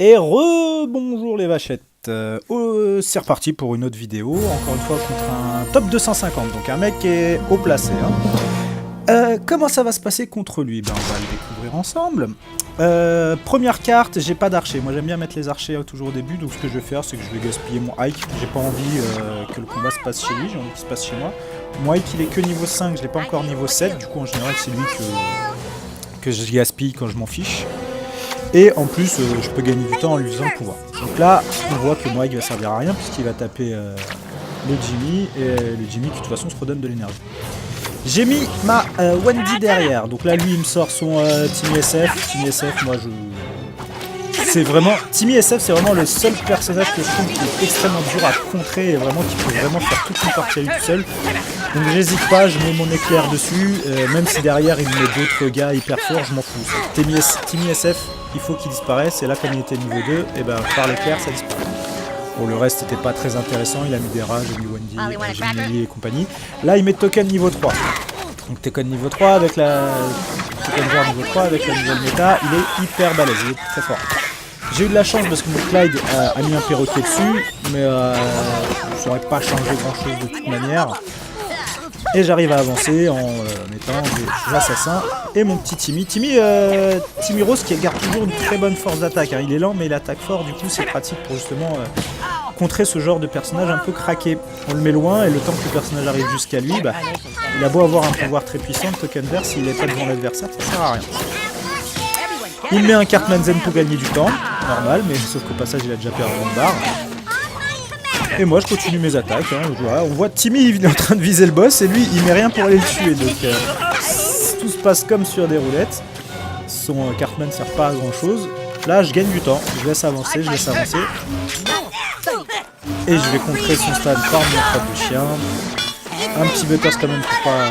Et bonjour les vachettes. C'est reparti pour une autre vidéo, encore une fois contre un top 250, donc un mec qui est haut placé. Comment ça va se passer contre lui? On va le découvrir ensemble. Première carte, j'ai pas d'archer. Moi j'aime bien mettre les archers toujours au début, donc ce que je vais faire c'est que je vais gaspiller mon hike. J'ai pas envie que le combat se passe chez lui, j'ai envie qu'il se passe chez moi. Mon hike il est que niveau 5, je l'ai pas encore niveau 7, du coup en général c'est lui que je gaspille quand je m'en fiche. Et en plus, je peux gagner du temps en lui faisant le pouvoir. Donc là, on voit que le Moai va servir à rien puisqu'il va taper le Jimmy. Et le Jimmy qui de toute façon se redonne de l'énergie. J'ai mis ma Wendy derrière. Donc là, lui, il me sort son Timmy SF. Timmy SF, moi, c'est vraiment... Timmy SF, c'est vraiment le seul personnage que je trouve qui est extrêmement dur à contrer et vraiment qui peut vraiment faire toute une partie à lui tout seul. Donc j'hésite pas, je mets mon éclair dessus, même si derrière il me met d'autres gars hyper forts, je m'en fous. Timmy SF, il faut qu'il disparaisse, et là comme il était niveau 2, et ben par l'éclair ça disparaît. Bon, le reste n'était pas très intéressant, il a mis des rages, j'ai mis Wendy, Jimmy et compagnie. Là il met token niveau 3. Donc token niveau 3 avec la... Token joueur niveau 3 avec la nouvelle méta, il est hyper balèze, il est très fort. J'ai eu de la chance parce que mon Clyde a mis un perroquet dessus, mais ça n'aurait pas changé grand chose de toute manière. Et j'arrive à avancer en mettant des assassins et mon petit Timmy. Timmy Rose qui garde toujours une très bonne force d'attaque. Il est lent mais il attaque fort, du coup c'est pratique pour justement contrer ce genre de personnage un peu craqué. On le met loin et le temps que le personnage arrive jusqu'à lui, il a beau avoir un pouvoir très puissant, le token vert, s'il n'est pas devant l'adversaire, ça sert à rien. Il met un Cartman Zen pour gagner du temps, normal, mais sauf qu'au passage il a déjà perdu une barre. Et moi je continue mes attaques, voilà, on voit Timmy il est en train de viser le boss et lui il met rien pour aller le tuer, donc tout se passe comme sur des roulettes. Son Cartman ne sert pas à grand chose. Là je gagne du temps, je laisse avancer, et je vais contrer son stade par mon frappe de chien. Un petit butters quand même pour pas...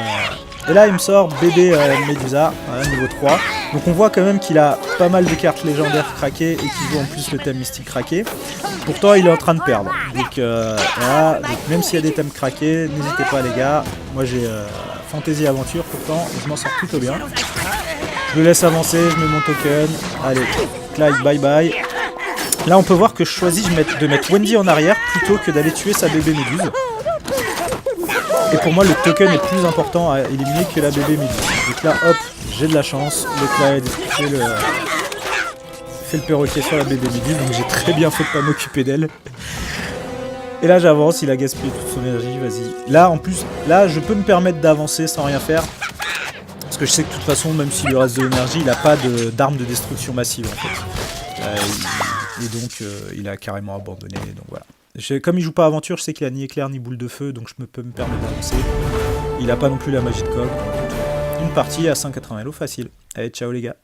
Et là il me sort bébé Medusa, niveau 3. Donc on voit quand même qu'il a pas mal de cartes légendaires craquées et qu'il joue en plus le thème mystique craqué. Pourtant il est en train de perdre. Donc, voilà, donc même s'il y a des thèmes craqués, n'hésitez pas les gars. Moi j'ai Fantasy Aventure pourtant, je m'en sors plutôt bien. Je le laisse avancer, je mets mon token. Allez, Clyde bye bye. Là on peut voir que je choisis de mettre Wendy en arrière plutôt que d'aller tuer sa bébé Méduse. Et pour moi le token est plus important à éliminer que la bébé Méduse. Donc là hop, j'ai de la chance, le Clyde fait le perroquet sur la bébé Méduse, donc j'ai très bien fait de pas m'occuper d'elle. Et là j'avance, il a gaspillé toute son énergie, vas-y. Là en plus, là je peux me permettre d'avancer sans rien faire. Parce que je sais que de toute façon, même s'il lui reste de l'énergie, il n'a pas d'arme de destruction massive en fait. Et donc il a carrément abandonné, donc voilà. Comme il joue pas aventure, je sais qu'il a ni éclair ni boule de feu, donc je peux me permettre d'avancer. Il a pas non plus la magie de coq, donc une partie à 180 Elo facile. Allez, ciao les gars.